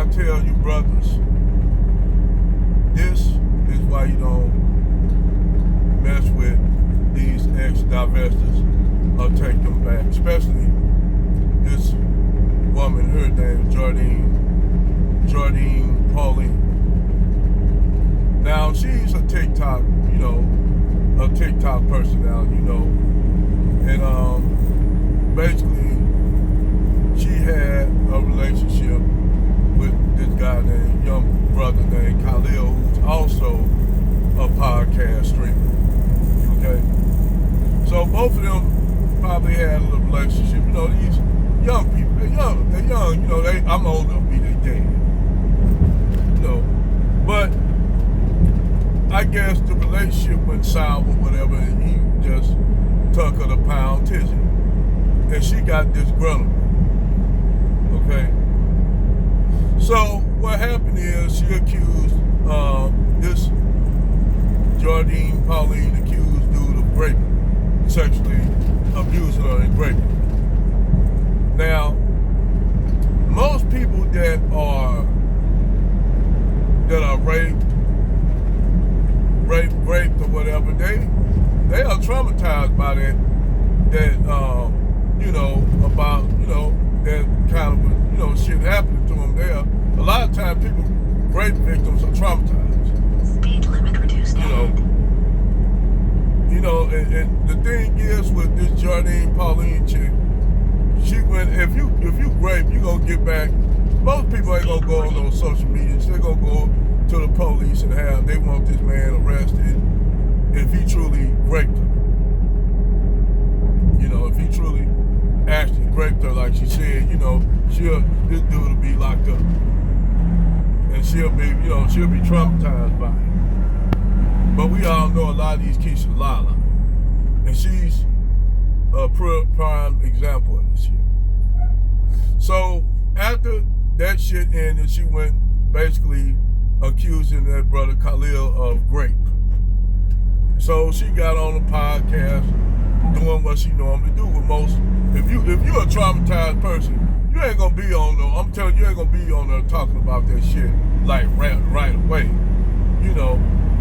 I tell you, brothers, this is why you don't mess with these ex-divestors or take them back, especially this woman, her name, Jardine Pauline. Now, she's a TikTok, a TikTok personality, and basically, she had a relationship with this guy named, young brother named Khalil, who's also a podcast streamer, okay? So both of them probably had a little relationship. These young people, they're young, I'm old enough to be their dad, but I guess the relationship went sour, whatever, and he just took her to pound tizzy. And she got disgruntled. Okay? So what happened is she accused this Jardine Pauline accused dude of raping, sexually abusing her and raping. Now, most people that are raped or whatever, they are traumatized by that about that kind of shit happening to them. A lot of times people, rape victims, are traumatized. Speed limit reduced. And the thing is with this Jardine Pauline chick, she went, if you rape, you gonna get back. Most people ain't gonna go on those social media. They're gonna go to the police and they want this man arrested if he truly raped her. If he truly actually raped her, like she said, this dude will be locked up, and she'll be traumatized by it. But we all know a lot of these Keisha Lala, and she's a prime example of this shit. So after that shit ended, she went basically accusing that brother Khalil of rape. So she got on the podcast doing what she normally do with most. If you're a traumatized person, you ain't gonna be on I'm telling you, ain't gonna be on there talking about that shit like right away.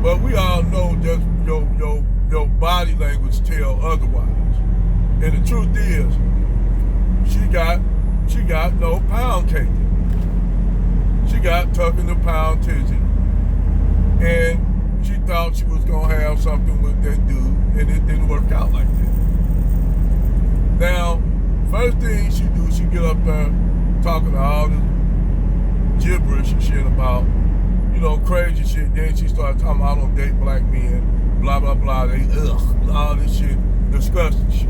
But we all know just your body language tell otherwise. And the truth is, she got no pound cake. She got tucking the pound tizzy, and she thought she was gonna have something with that dude, and it didn't work out like that. Now, first thing she do, she get up there talking all this gibberish and shit about, crazy shit. Then she started talking about I don't date black men, blah blah blah. All this shit, disgusting shit.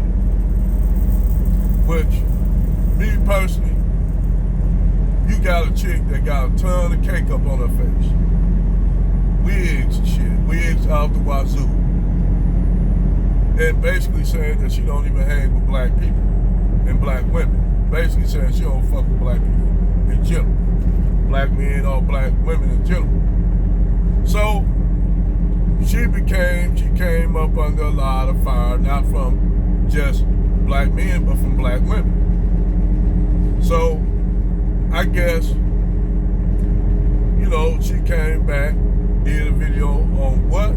Which, me personally, you got a chick that got a ton of cake up on her face. Wigs and shit. Wigs out the wazoo. And basically saying that she don't even hang with black people and black women. Basically saying she don't fuck with black people in general. Black men or black women in general. So, she came up under a lot of fire, not from just black men, but from black women. So, I guess, she came back, did a video on what?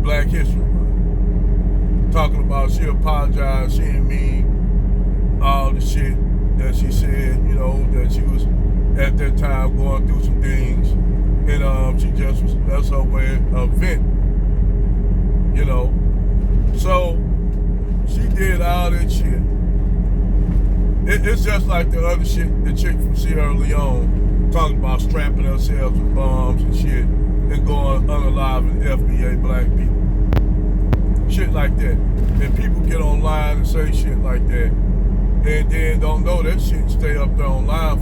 Black History Month. Talking about she apologized, she didn't mean all the shit that she said, that she was at that time going through some things. And that's her way of venting, So, she did all that shit. It's just like the other shit, the chick from Sierra Leone talking about strapping herself with bombs and shit and going unaliving FBA black people. Shit like that. And people get online and say shit like that and then don't know that shit stay up there online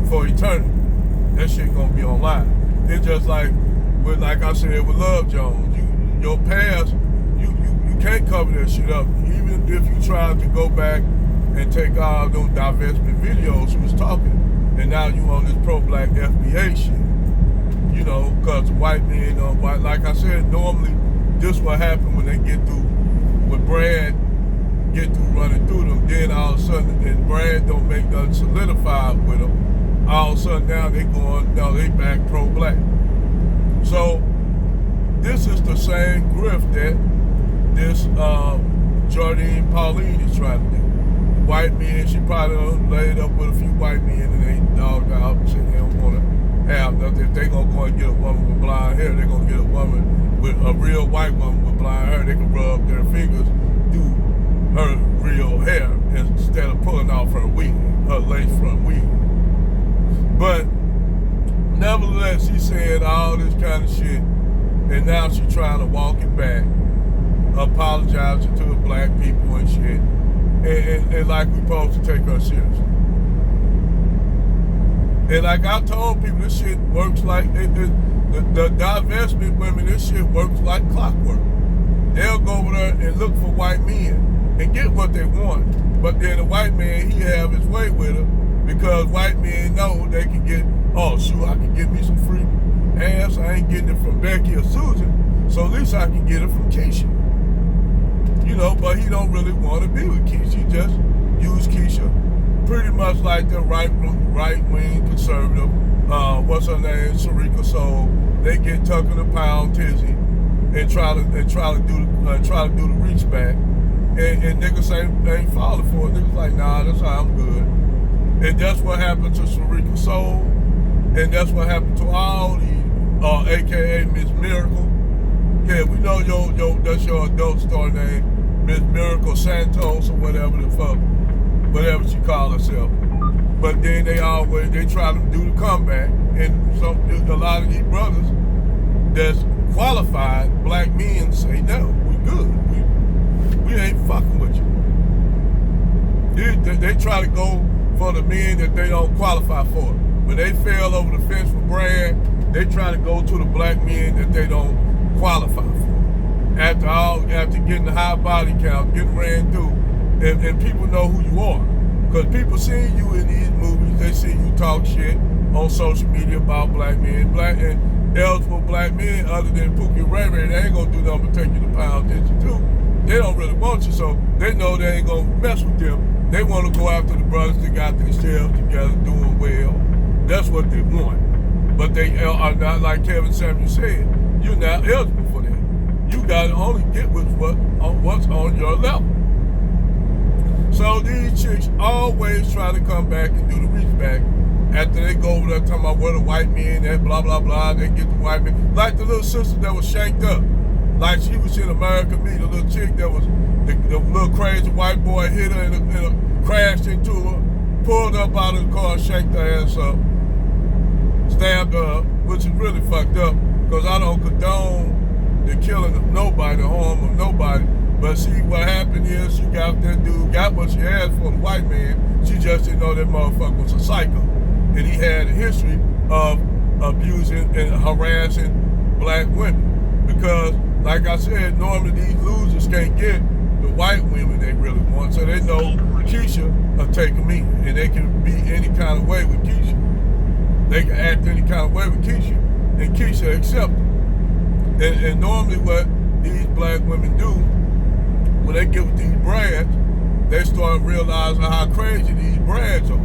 for eternity. That shit gonna be online. It's just like I said with Love Jones. Your past, you can't cover that shit up. Even if you tried to go back and take all those divestment videos you was talking, and now you on this pro-black FBA shit. Because white men like I said, normally this what happen when they get through, when Brad get through running through them, then all of a sudden, and Brad don't make nothing solidified with them. All of a sudden now they back pro-black. So this is the same grift that this Jardine Pauline is trying to do. White men, she probably laid up with a few white men and they dogged out and said they don't want to have nothing. If they gonna go and get a woman with blonde hair, they're gonna get a woman with a real white woman with blonde hair. They can rub their fingers through her real hair instead of pulling off her wig, her lace front wig. But nevertheless, she said all this kind of shit, and now she's trying to walk it back, apologizing to the black people and shit, and like we supposed to take her seriously. And like I told people, this shit works like, the divestment women, this shit works like clockwork. They'll go over there and look for white men and get what they want. But then the white man, he have his way with her because white men know they can get, oh shoot, I can get me some free ass. I ain't getting it from Becky or Susan, so at least I can get it from Keisha. You know, but he don't really want to be with Keisha. He just use Keisha pretty much like the right-wing conservative, what's her name, Sarika Soul. They get Tucker the Pound Tizzy and try to do the reach back, and niggas ain't falling for it. Niggas like, nah, that's how I'm good. And that's what happened to Sarika Soul, and that's what happened to all these, AKA Miss Miracle. Yeah, we know that's your adult star name, Miss Miracle Santos or whatever the fuck, whatever she call herself. But then they try to do the comeback, and a lot of these brothers that's qualified black men say no, we good, we ain't fucking with you. They try to go for the men that they don't qualify for. When they fell over the fence for Brad, they try to go to the black men that they don't qualify for. After getting the high body count, getting ran through, and people know who you are. Because people see you in these movies, they see you talk shit on social media about black men, and eligible black men other than Pookie Ray Ray, they ain't gonna do nothing but take you to Pound Attention too. They don't really want you, so they know they ain't gonna mess with them. They want to go after the brothers that got themselves together, doing well. That's what they want. But they are not, like Kevin Samuels said, you're not eligible for that. You gotta only get with what's on your level. So these chicks always try to come back and do the reach back after they go over there talking about where the white men at, blah, blah, blah, they get the white men. Like the little sister that was shanked up. Like she was in America Me, the little chick that was, the little crazy white boy hit her and crashed into her, pulled up out of the car, shanked her ass up, stabbed her up, which is really fucked up because I don't condone the killing of nobody, the harm of nobody. But see, what happened is she got that dude, got what she asked for, the white man. She just didn't know that motherfucker was a psycho. And he had a history of abusing and harassing black women. Because, like I said, normally these losers can't get the white women they really want. So they know Keisha will take them in. And they can be any kind of way with Keisha. They can act any kind of way with Keisha. And Keisha accept them. And normally what these black women do, when they get with these brads, they start realizing how crazy these brads are.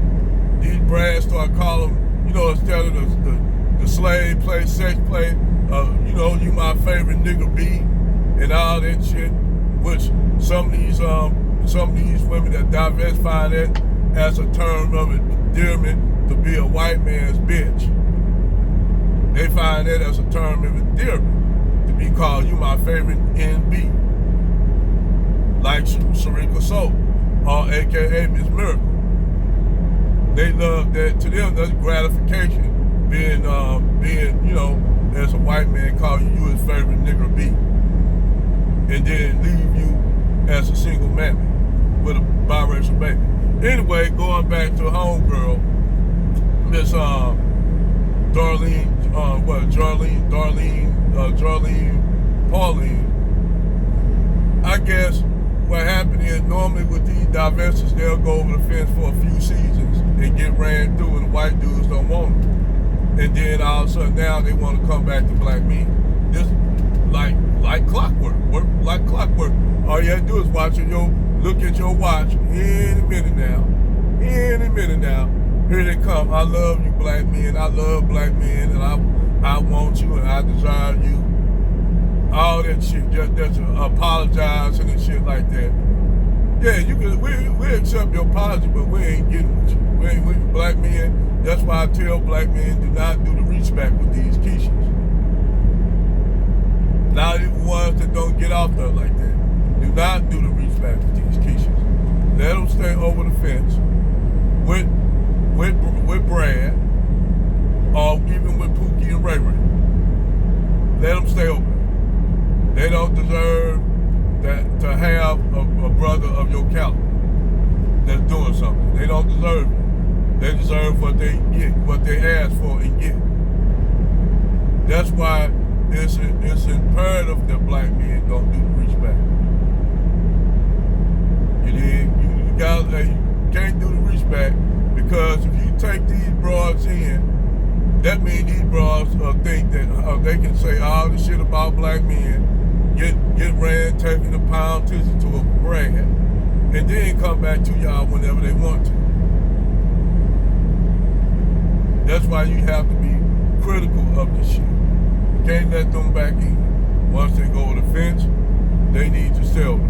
These brads start calling, instead of the slave play, sex play, you my favorite nigga B, and all that shit. Which some of these women that divest find that as a term of endearment to be a white man's bitch. They find that as a term of endearment to be called you my favorite NB. Like Sarika Soul, or AKA Miss Miracle. They love that. To them, that's gratification, being as a white man call you his favorite nigger B, and then leave you as a single mammy with a biracial baby. Anyway, going back to homegirl, Miss Darlene Pauline. I guess what happened is normally with these divestors, they'll go over the fence for a few seasons and get ran through, and the white dudes don't want them. And then all of a sudden now they want to come back to black men. This like clockwork, work like clockwork. All you have to do is look at your watch. In a minute, minute now. Any minute now. Here they come. I love you, black men. I love black men, and I want you, and I desire you. All that shit, just apologizing and shit like that. Yeah, you can. We accept your apology, but we ain't getting with you. We ain't black men. That's why I tell black men, do not do the reach back with these Keishas. Not even ones that don't get off there like that. Do not do the reach back with these Keishas. Let them stay over the fence with Brad, or even with Pookie and Ray Ray. Let them stay over there. They don't deserve that to have a brother of your caliber that's doing something. They don't deserve it. They deserve what they get, what they ask for and get. That's why it's imperative that black men don't do the reach back. You can't do the reach back, because if you take these broads in, that means these broads think that they can say all the shit about black men, get Rand taking the pound tissue to a brag, and then come back to y'all whenever they want to. That's why you have to be critical of this shit. You can't let them back in. Once they go over the fence, they need to stay over.